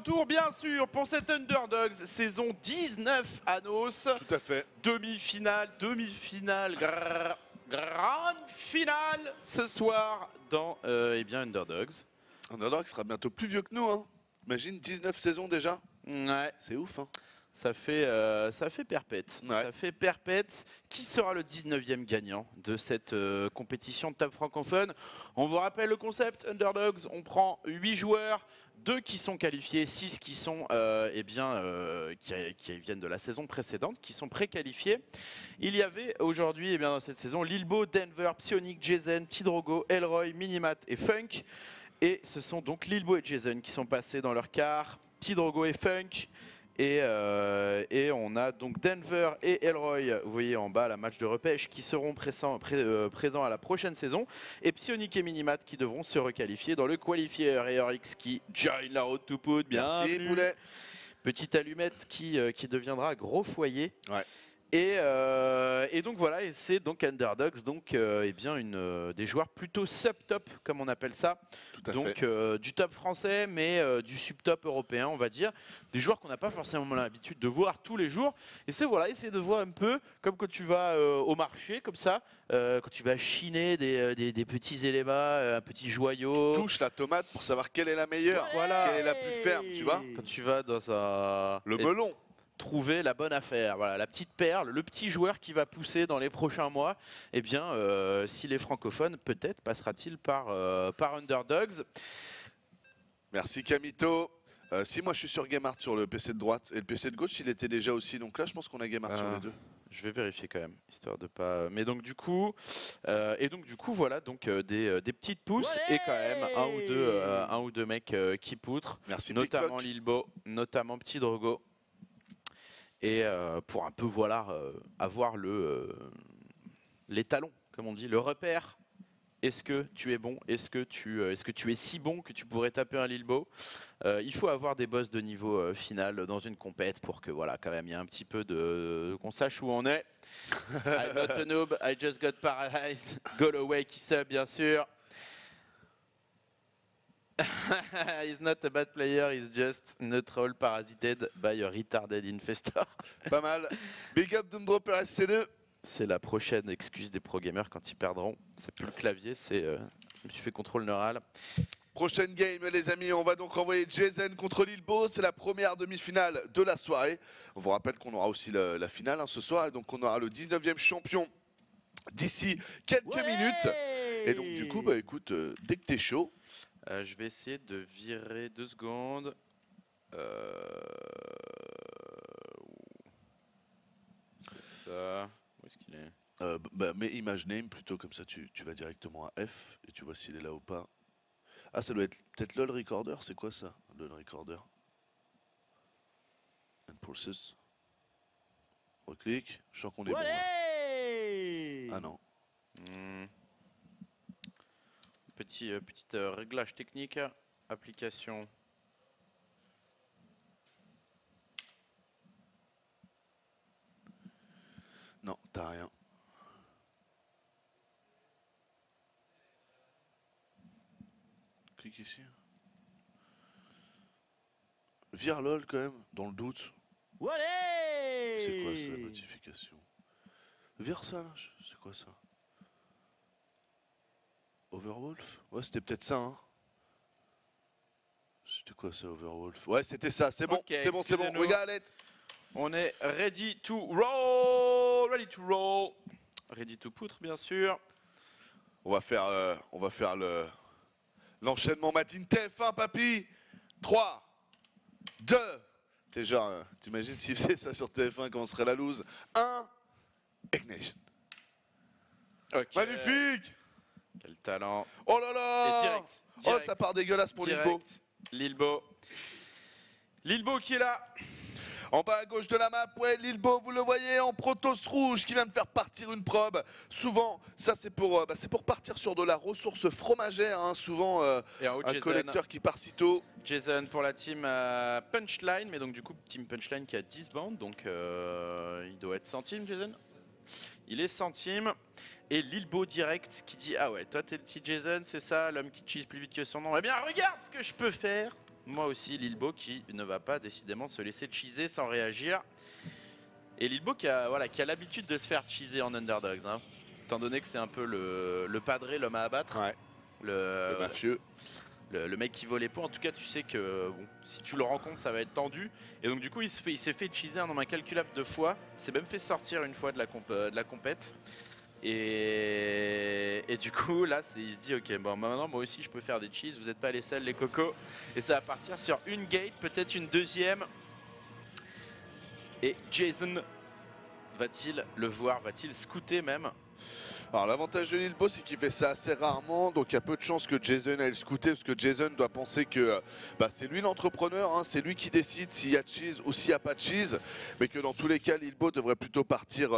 retour bien sûr pour cette Underdogs saison 19 à Nos. Tout à fait. Demi-finale, grande finale ce soir dans eh bien Underdogs. Underdog sera bientôt plus vieux que nous. Hein. Imagine 19 saisons déjà. Ouais. C'est ouf. Hein. Ça fait perpète. Ouais. Ça fait perpète. Qui sera le 19e gagnant de cette compétition de top francophone? On vous rappelle le concept Underdogs. On prend 8 joueurs, 2 qui sont qualifiés, 6 qui sont qui viennent de la saison précédente, qui sont préqualifiés. Il y avait aujourd'hui dans cette saison Lilbo, Denver, Psionic, Jason, Tidrogo, Elroy, Minimat et Funk. Et ce sont donc Lilbo et Jason qui sont passés dans leur quart, Tidrogo et Funk. Et on a donc Denver et Elroy, vous voyez en bas la match de repêche, qui seront présents à la prochaine saison. Et Psionic et Minimat qui devront se requalifier dans le qualifier. Et RX qui join la road to put. Merci poulet. Petite allumette qui deviendra gros foyer. Ouais. Et donc voilà, et c'est donc Underdogs, donc eh bien des joueurs plutôt sub-top comme on appelle ça. Tout à donc fait. du top français, mais du sub-top européen, on va dire. Des joueurs qu'on n'a pas forcément l'habitude de voir tous les jours. Et c'est voilà, essayer de voir un peu comme quand tu vas au marché, comme ça, quand tu vas chiner des petits éléments, un petit joyau. Tu touches la tomate pour savoir quelle est la meilleure, Voilà. quelle est la plus ferme, tu vois. Quand tu vas dans un... Le melon. Trouver la bonne affaire, voilà, la petite perle, le petit joueur qui va pousser dans les prochains mois. Eh bien, s'il est francophone, peut-être passera-t-il par Underdogs. Merci Camito. Si moi je suis sur Gamart sur le PC de droite et le PC de gauche il était déjà aussi, donc là je pense qu'on a Gamart sur les deux. Je vais vérifier quand même, histoire de pas. Mais donc du coup, voilà, donc des petites pousses et quand même un ou deux mecs qui poutrent. Merci. Notamment Lilbo, notamment Petit Drogo. Et pour un peu voilà avoir les talons, comme on dit, le repère. Est-ce que tu es bon? Est-ce que tu es si bon que tu pourrais taper un Lilbo? Il faut avoir des boss de niveau final dans une compète pour que voilà quand même il y a un petit peu qu'on sache où on est. I'm not a noob, I just got paralyzed. Go away qui sub bien sûr. He's not a bad player, he's just neutral parasited by a retarded infestor. Pas mal. Big up Doomdropper SC2. C'est la prochaine excuse des pro gamers quand ils perdront. C'est plus le clavier, c'est je me suis fait contrôle neural. Prochaine game les amis, on va donc envoyer Jason contre Lilbo, c'est la première demi-finale de la soirée. On vous rappelle qu'on aura aussi la finale ce soir, et donc on aura le 19e champion d'ici quelques minutes. Et donc du coup, bah écoute, dès que t'es chaud... je vais essayer de virer 2 secondes. C'est ça. Où est-ce qu'il est? Mais image name plutôt, comme ça tu vas directement à F et tu vois s'il est là ou pas. Ah, ça doit être peut-être LOL Recorder, c'est quoi ça? LOL Recorder. And process. Reclique, je sens qu'on est bon. Hein. Ah non. Petit réglage technique, application. Non, t'as rien. Clique ici. Vire LOL quand même, dans le doute. C'est quoi ça, notification? Vire ça là, c'est quoi ça? Overwolf? Ouais, c'était peut-être ça, hein. C'était quoi ça, Overwolf? Ouais, c'était ça, c'est bon, Okay, c'est bon, regarde Alette. On est ready to roll, ready to poutre bien sûr. On va faire l'enchaînement Matine TF1, papy. 3, 2, t'es genre, t'imagines s'il faisait ça sur TF1, comment serait la loose? 1, Ignition. Okay. Magnifique. Quel talent. Oh là là. Et direct. Oh, ça part dégueulasse pour Lilbo. Lilbo qui est là. En bas à gauche de la map, ouais, Lilbo, vous le voyez, en Protoss rouge qui vient de faire partir une probe. Souvent, ça c'est pour partir sur de la ressource fromagère, hein. Souvent un Jason, collecteur qui part si tôt. Jason pour la team Punchline, mais donc du coup team Punchline qui a 10 bandes, donc il doit être centime Jason. Il est centime. Et Lilbo direct qui dit ah ouais, toi t'es le petit Jason, c'est ça, l'homme qui utilise plus vite que son nom. Eh bien regarde ce que je peux faire. Moi aussi, Lilbo qui ne va pas décidément se laisser cheeser sans réagir. Et Lilbo qui a, voilà, qui a l'habitude de se faire cheeser en underdogs. Hein. Étant donné que c'est un peu le padré, l'homme à abattre. Ouais. Le mafieux. Le mec qui vaut les points. En tout cas, tu sais que bon, si tu le rencontres, ça va être tendu. Et donc du coup, il s'est fait cheeser un nombre incalculable de fois. Il s'est même fait sortir une fois de la compète. Et du coup, là, il se dit, ok, bon, maintenant, moi aussi, je peux faire des cheese. Vous n'êtes pas les seuls, les cocos. Et ça va partir sur une gate, peut-être une deuxième. Et Jason, va-t-il le voir? Va-t-il scouter même? Alors l'avantage de Lilbo, c'est qu'il fait ça assez rarement, donc il y a peu de chances que Jason aille le scouter, parce que Jason doit penser que c'est lui l'entrepreneur, hein, c'est lui qui décide s'il y a cheese ou s'il n'y a pas de cheese, mais que dans tous les cas, Lilbo devrait plutôt partir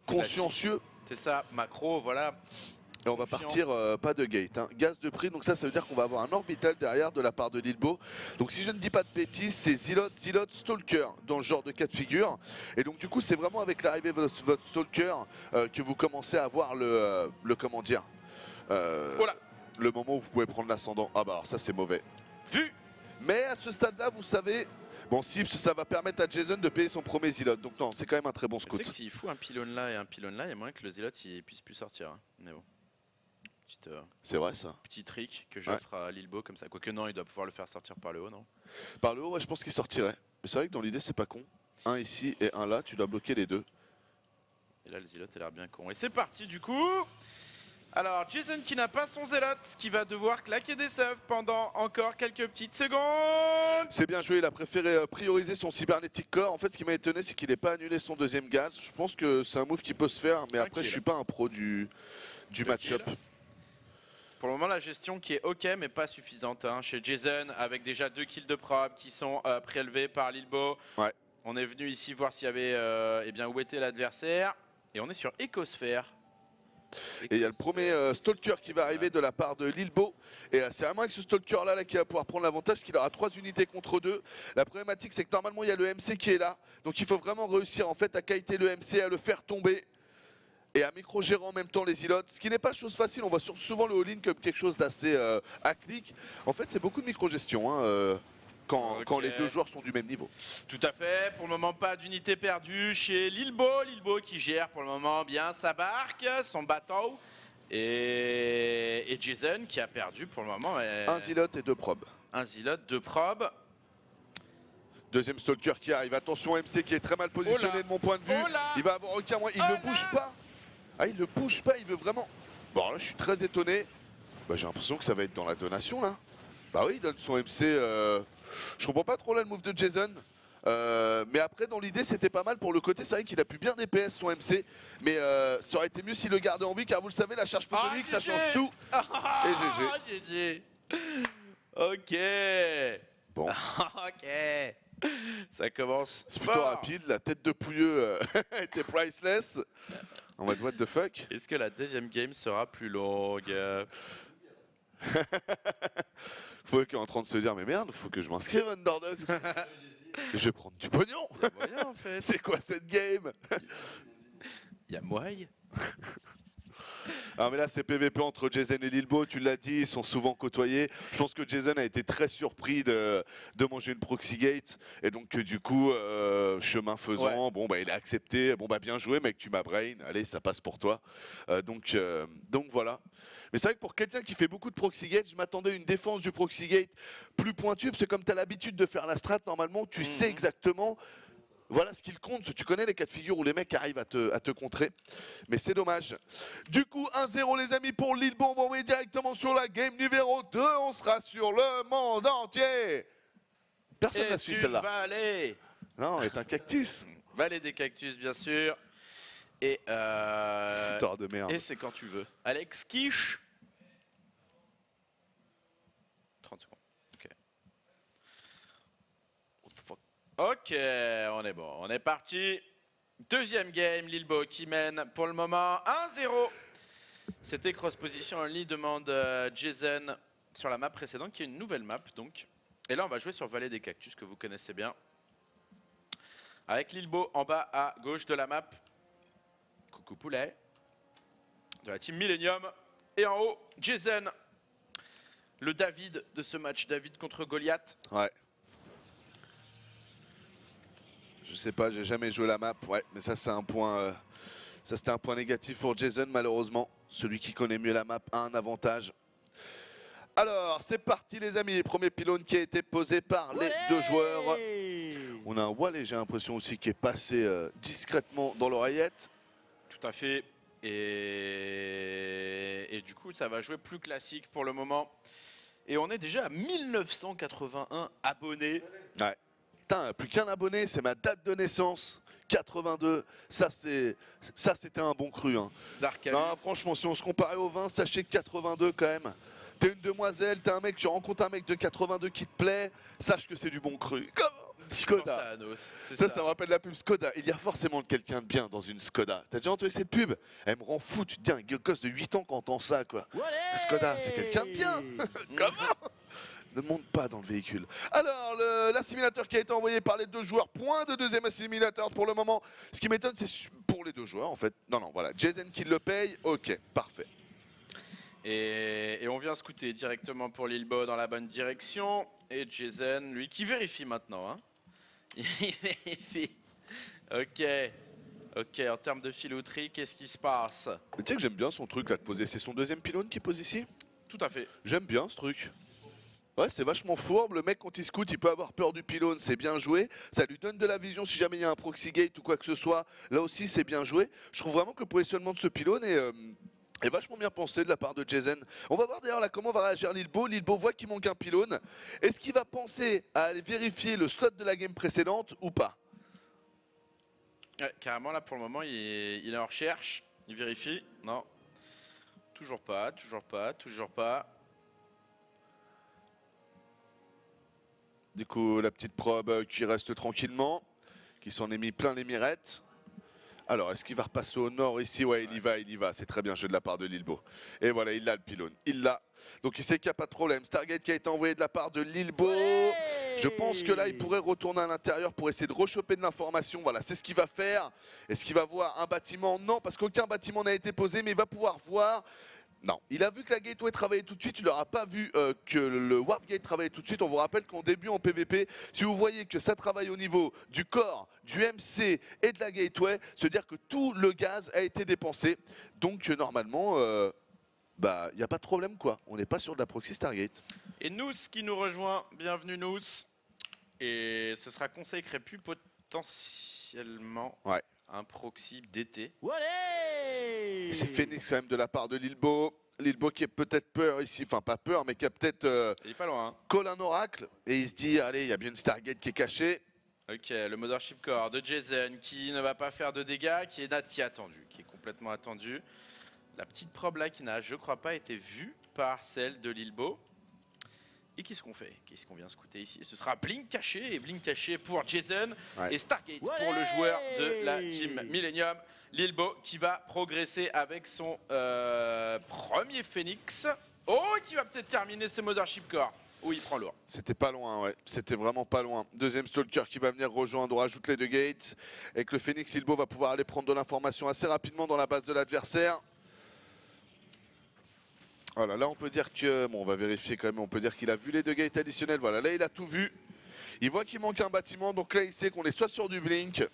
consciencieux. C'est ça, macro, voilà. Et on va partir pas de gate, hein. Gaz de prix, donc ça veut dire qu'on va avoir un orbital derrière de la part de Lilbo. Donc si je ne dis pas de bêtises, c'est Zealot, Stalker dans ce genre de cas de figure. Et donc du coup c'est vraiment avec l'arrivée de votre Stalker que vous commencez à avoir le comment dire, le moment où vous pouvez prendre l'ascendant. Ah bah alors ça c'est mauvais. Vu. Mais à ce stade-là, vous savez, bon, Sips, ça va permettre à Jason de payer son premier Zealot. Donc non, c'est quand même un très bon scout. Tu sais que s'il fout un pylône là et un pylône là, il y a moyen que le Zealot il puisse plus sortir. Hein. Mais bon. C'est vrai ça. Petit trick que j'offre à Lilbo comme ça. Quoique non, il doit pouvoir le faire sortir par le haut, non? Par le haut, ouais, je pense qu'il sortirait. Mais c'est vrai que dans l'idée, c'est pas con. Un ici et un là, tu dois bloquer les deux. Et là, le Zealot a l'air bien con. Et c'est parti du coup. Alors, Jason qui n'a pas son Zealot, qui va devoir claquer des seufs pendant encore quelques petites secondes. C'est bien joué, il a préféré prioriser son cybernetic core. En fait, ce qui m'a étonné, c'est qu'il n'ait pas annulé son deuxième gaz. Je pense que c'est un move qui peut se faire, mais après, je suis pas un pro du match-up. Pour le moment, la gestion qui est ok, mais pas suffisante hein, chez Jason, avec déjà 2 kills de prob qui sont prélevés par Lilbo. Ouais. On est venu ici voir s'il y avait eh bien, où était l'adversaire. Et on est sur Ecosphère. Et il y a le premier Stalker qui va arriver de la part de Lilbo. Et c'est vraiment avec ce Stalker là qui va pouvoir prendre l'avantage, qu'il aura 3 unités contre 2. La problématique, c'est que normalement, il y a le MC qui est là. Donc il faut vraiment réussir en fait à kiter le MC, à le faire tomber. Et à micro-gérer en même temps les Zealots, ce qui n'est pas chose facile. On voit souvent le all-in comme quelque chose d'assez à clic. En fait, c'est beaucoup de micro-gestion hein, quand les deux joueurs sont du même niveau. Tout à fait. Pour le moment, pas d'unité perdue chez Lilbo. Lilbo qui gère pour le moment bien sa barque, son bateau. Et Jason qui a perdu pour le moment. Un Zealot et 2 probes. Un Zealot, 2 probes. Deuxième Stalker qui arrive. Attention, MC qui est très mal positionné de mon point de vue. Il va avoir aucun moyen. Il ne bouge pas. Ah, il ne bouge pas, il veut vraiment... Bon, là, je suis très étonné. J'ai l'impression que ça va être dans la donation, là. Bah oui, il donne son MC. Je comprends pas trop, là, le move de Jason. Mais après, dans l'idée, c'était pas mal pour le côté. C'est vrai qu'il a pu bien DPS son MC. Mais ça aurait été mieux s'il le gardait en vie, car vous le savez, la charge photonique, ça change tout. Et GG. Ok. Bon. Ok. Ça commence. C'est plutôt rapide. La tête de pouilleux était priceless. En mode what the fuck. Est-ce que la deuxième game sera plus longue? Faut qu'il est en train de se dire mais merde, faut que je m'inscrive Underdog. Je vais prendre du pognon. En fait. C'est quoi cette game? Il y a moyen. Ah mais là c'est PVP entre Jason et Lilbo, tu l'as dit, ils sont souvent côtoyés. Je pense que Jason a été très surpris de manger une proxy gate et donc du coup chemin faisant, bon il a accepté, bon bien joué mec, tu m'as brain, allez ça passe pour toi. Donc voilà. Mais c'est vrai que pour quelqu'un qui fait beaucoup de proxy gate, je m'attendais à une défense du proxy gate plus pointue parce que comme tu as l'habitude de faire la strat, normalement tu sais exactement. Voilà ce qu'il compte, tu connais les cas de figure où les mecs arrivent à te contrer, mais c'est dommage. Du coup, 1-0 les amis pour Lilbo, on va envoyer directement sur la game numéro 2, on sera sur le monde entier. Personne n'a suivi celle-là. Vallée. Non, est un cactus. Vallée des cactus, bien sûr. Et Putain de merde. Et c'est quand tu veux. Alex Quiche. 30 secondes. Ok. Ok, on est bon, on est parti. Deuxième game, Lilbo qui mène pour le moment 1-0. C'était cross position only, demande Jason sur la map précédente qui est une nouvelle map donc. Et là on va jouer sur Vallée des Cactus que vous connaissez bien. Avec Lilbo en bas à gauche de la map. Coucou poulet. De la team Millennium. Et en haut, Jason. le David de ce match, David contre Goliath. Ouais. Je sais pas, j'ai jamais joué la map. Ouais, mais ça c'est un point. Ça c'était un point négatif pour Jason malheureusement. Celui qui connaît mieux la map a un avantage. Alors, c'est parti les amis. Premier pylône qui a été posé par les deux joueurs. On a un Wallet, j'ai l'impression aussi, qui est passé discrètement dans l'oreillette. Tout à fait. Et du coup, ça va jouer plus classique pour le moment. Et on est déjà à 1981 abonnés. Ouais. Putain, plus qu'un abonné, c'est ma date de naissance. 82, ça c'était un bon cru. Hein. Non, franchement, si on se comparait au 20, sachez que 82 quand même. T'es une demoiselle, t'es un mec, tu rencontres un mec de 82 qui te plaît, sache que c'est du bon cru. Comment Skoda. Ça me rappelle la pub Skoda. Il y a forcément quelqu'un de bien dans une Skoda. T'as déjà entendu cette pub? Elle me rend fou. Tu te dis, un gosse de 8 ans qui entend ça, quoi. Skoda, c'est quelqu'un de bien. Comment? Ne monte pas dans le véhicule. Alors, l'assimilateur qui a été envoyé par les deux joueurs. Point de deuxième assimilateur pour le moment. Ce qui m'étonne, c'est pour les deux joueurs, en fait. Non, voilà. Jason qui le paye. Ok, parfait. Et on vient scouter directement pour Lilbo dans la bonne direction. Et Jason, lui, qui vérifie maintenant. Hein. Il vérifie. Ok, en termes de filouterie, qu'est-ce qui se passe? Tu sais que j'aime bien son truc là de poser. C'est son deuxième pylône qui pose ici? Tout à fait. J'aime bien ce truc. Ouais, c'est vachement fourbe. Le mec, quand il scout, il peut avoir peur du pylône. C'est bien joué. Ça lui donne de la vision si jamais il y a un proxy gate ou quoi que ce soit. Là aussi, c'est bien joué. Je trouve vraiment que le positionnement de ce pylône est vachement bien pensé de la part de Jason. On va voir d'ailleurs là comment va réagir Lilbo. Lilbo voit qu'il manque un pylône. Est-ce qu'il va penser à aller vérifier le slot de la game précédente ou pas? Ouais, carrément, là, pour le moment, il est en recherche. Il vérifie. Non. Toujours pas. Du coup, la petite probe qui reste tranquillement, qui s'en est mis plein les mirettes. Alors, est-ce qu'il va repasser au nord ici? Ouais, il y va. C'est très bien joué de la part de Lilbo. Et voilà, il a le pylône. Il l'a. Donc, il sait qu'il n'y a pas de problème. Stargate qui a été envoyé de la part de Lilbo. Je pense que là, il pourrait retourner à l'intérieur pour essayer de rechoper de l'information. Voilà, c'est ce qu'il va faire. Est-ce qu'il va voir un bâtiment? Non, parce qu'aucun bâtiment n'a été posé, mais il va pouvoir voir. Non, il a vu que la gateway travaillait tout de suite, il n'aura pas vu que le warp gate travaillait tout de suite. On vous rappelle qu'en début en PVP, si vous voyez que ça travaille au niveau du corps, du MC et de la gateway, se dire que tout le gaz a été dépensé. Donc normalement, il n'y a pas de problème quoi. On n'est pas sur de la proxy Stargate. Et Nous qui nous rejoint, bienvenue Nous. Et ce sera consacré plus potentiellement un proxy d'été. Et c'est Phoenix quand même de la part de Lilbo. Lilbo qui a peut-être peur ici, enfin pas peur, mais qui a peut-être il est pas loin. Hein. Call un oracle et il se dit allez, il y a bien une Stargate qui est cachée. Ok, le Mothership Core de Jason qui ne va pas faire de dégâts, qui est attendu, qui est complètement attendu. La petite probe là qui n'a, je crois pas, été vue par celle de Lilbo. Et qu'est-ce qu'on fait? Qu'est-ce qu'on vient scouter ici? Ce sera Blink caché, et Blink caché pour Jason et Stargate pour le joueur de la team Millennium. Lilbo qui va progresser avec son premier Phoenix. Oh, qui va peut-être terminer ce Mothership Core. où il prend lourd. C'était pas loin, ouais. C'était vraiment pas loin. Deuxième Stalker qui va venir rejoindre, on rajoute les deux gates. Et que le Phoenix Lilbo va pouvoir aller prendre de l'information assez rapidement dans la base de l'adversaire. Voilà, là on peut dire que, bon on va vérifier quand même, on peut dire qu'il a vu les deux gates additionnels, voilà, là il a tout vu. Il voit qu'il manque un bâtiment, donc là il sait qu'on est soit sur du Blink,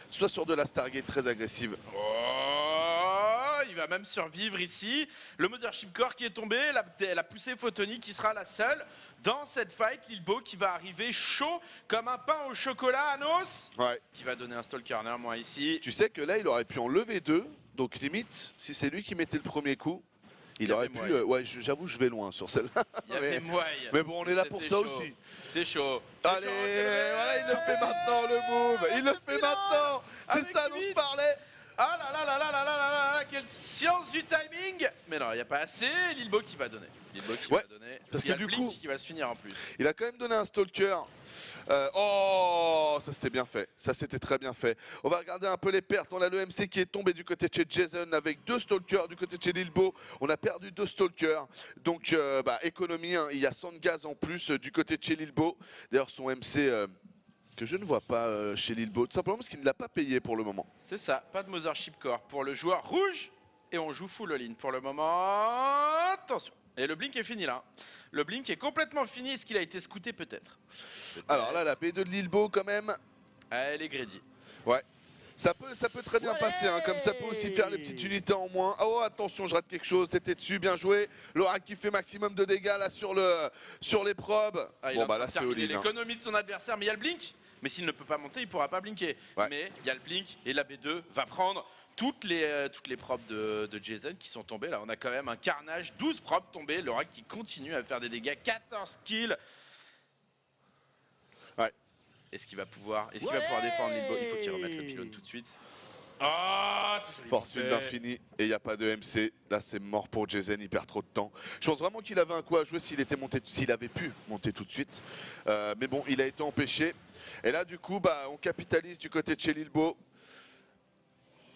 soit sur de la Stargate très agressive. Oh, il va même survivre ici. Le Mothership Core qui est tombé, la poussée photonique qui sera la seule dans cette fight. Lilbo qui va arriver chaud comme un pain au chocolat à Nos. Ouais. Qui va donner un Stalker néanmoins ici. Tu sais que là il aurait pu en lever deux, donc limite, si c'est lui qui mettait le premier coup, il aurait pu, ouais, j'avoue, je vais loin sur celle-là. Mais bon, on est là pour ça chaud. aussi. C'est chaud. Allez, voilà, il le fait maintenant, le move. Il le fait maintenant. C'est ça dont je parlais. Ah là là là là là là là là, quelle science du timing. Mais non, il n'y a pas assez. Lilbo qui va donner. Lilbo qui va donner. Parce que du coup, qui va se finir en plus. Il a quand même donné un Stalker. Oh, ça c'était bien fait. Ça c'était très bien fait. On va regarder un peu les pertes. On a le MC qui est tombé du côté de chez Jason avec 2 Stalkers du côté de chez Lilbo. On a perdu 2 Stalkers. Donc économie, hein. Il y a 100 de gaz en plus du côté de chez Lilbo. D'ailleurs son MC que je ne vois pas chez Lilbo. Tout simplement parce qu'il ne l'a pas payé pour le moment. C'est ça, pas de Mothership Core pour le joueur rouge. Et on joue full all-in pour le moment. Attention. Et le blink est fini là. Le blink est complètement fini. Est-ce qu'il a été scouté peut-être? Alors là, la B2 de Lilbo quand même. Elle est greedy. Ouais. Ça peut très bien passer, hein, comme ça peut aussi faire les petites unités en moins. Oh attention, je rate quelque chose, c'était dessus, bien joué. Laura qui fait maximum de dégâts là sur les probes. Bon bah là c'est all-in. L'économie de son adversaire, mais il y a le blink. Mais s'il ne peut pas monter, il ne pourra pas blinker. Ouais. Mais il y a le blink et la B2 va prendre toutes les probes de Jason qui sont tombées. Là, on a quand même un carnage, 12 probes tombées. Laura qui continue à faire des dégâts, 14 kills. Ouais. Est-ce qu'il va pouvoir défendre Lilbo? Il faut qu'il remette le pylône tout de suite. Ah, c'est joli. Force field d'infini et il n'y a pas de MC. Là c'est mort pour Jason, il perd trop de temps. Je pense vraiment qu'il avait un coup à jouer s'il avait pu monter tout de suite. Mais bon, il a été empêché. Et là du coup, bah, on capitalise du côté de chez Lilbo.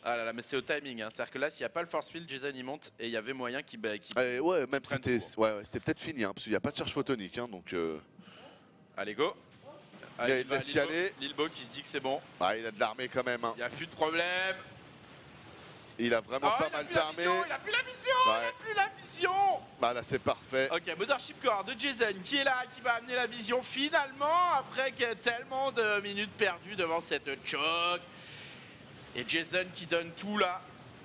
Ah là là, mais c'est au timing. Hein. C'est-à-dire que là, s'il n'y a pas le force field, Jason il monte et il y avait moyen qu'il. Ouais, même c'était peut-être fini, hein, parce qu'il n'y a pas de charge photonique. Hein, donc, Allez, go. Allez, il laisse y aller. Lilbo qui se dit que c'est bon. Ah, il a de l'armée quand même. Hein. Il n'y a plus de problème. Il a vraiment pas mal d'armée. Il a plus la vision. Il a plus la vision. Bah là c'est parfait. Ok, Mothership Core de Jason qui est là, qui va amener la vision finalement après qu'il y a tellement de minutes perdues devant cette choke. Et Jason qui donne tout là,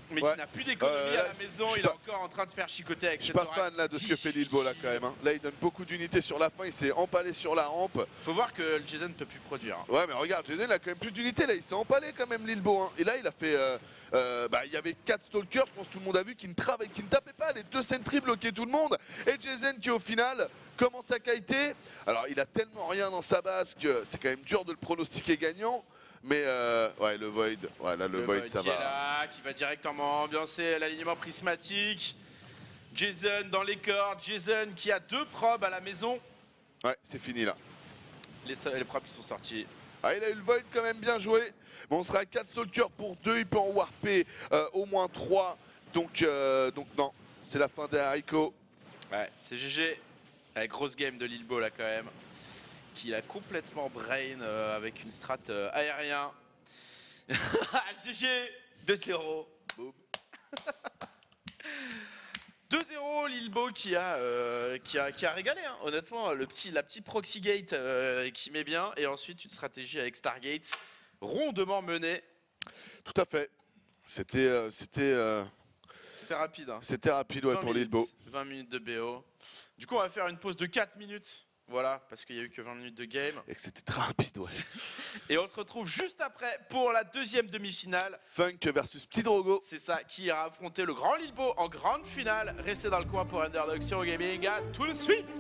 mais qui n'a plus d'économie à la maison. Il est encore en train de se faire chicoter avec cette Je suis pas fan là de ce que fait Lilbo là quand même. Hein. Là il donne beaucoup d'unités sur la fin, il s'est empalé sur la rampe. Faut voir que Jason ne peut plus produire. Hein. Ouais mais regarde, Jason il a quand même plus d'unités là, il s'est empalé quand même Lilbo. Hein. Et là il a fait... il y avait 4 stalkers, je pense que tout le monde a vu, qui ne tapaient pas, les 2 sentries bloquaient tout le monde. Et Jason qui au final commence à kiter. Alors il a tellement rien dans sa base que c'est quand même dur de le pronostiquer gagnant. Mais ouais, le Void, voilà, le Void ça qui va. Est là, qui va directement ambiancer l'alignement prismatique. Jason dans les cordes, Jason qui a 2 probes à la maison. Ouais, c'est fini là. Les probes qui sont sortis. Ah, il a eu le Void quand même bien joué. Bon, on sera à 4 stalkers pour 2, il peut en warper au moins 3. Donc non, c'est la fin des haricots. Ouais, c'est GG. Ouais, grosse game de Lilbo là quand même. Qui a complètement brain avec une strat aérien. GG 2-0. Boum. 2-0 Lilbo qui a régalé hein. Honnêtement la petite proxy gate qui met bien et ensuite une stratégie avec Stargate rondement menée. Tout à fait. C'était rapide. Hein. C'était rapide ouais, pour Lilbo. 20 minutes de BO. Du coup on va faire une pause de 4 minutes. Voilà, parce qu'il n'y a eu que 20 minutes de game. Et que c'était très rapide, ouais. Et on se retrouve juste après pour la deuxième demi-finale. Funk versus Petit Drogo. C'est ça, qui ira affronter le grand Lilbo en grande finale. Restez dans le coin pour Underdog sur Gaming. À tout de suite.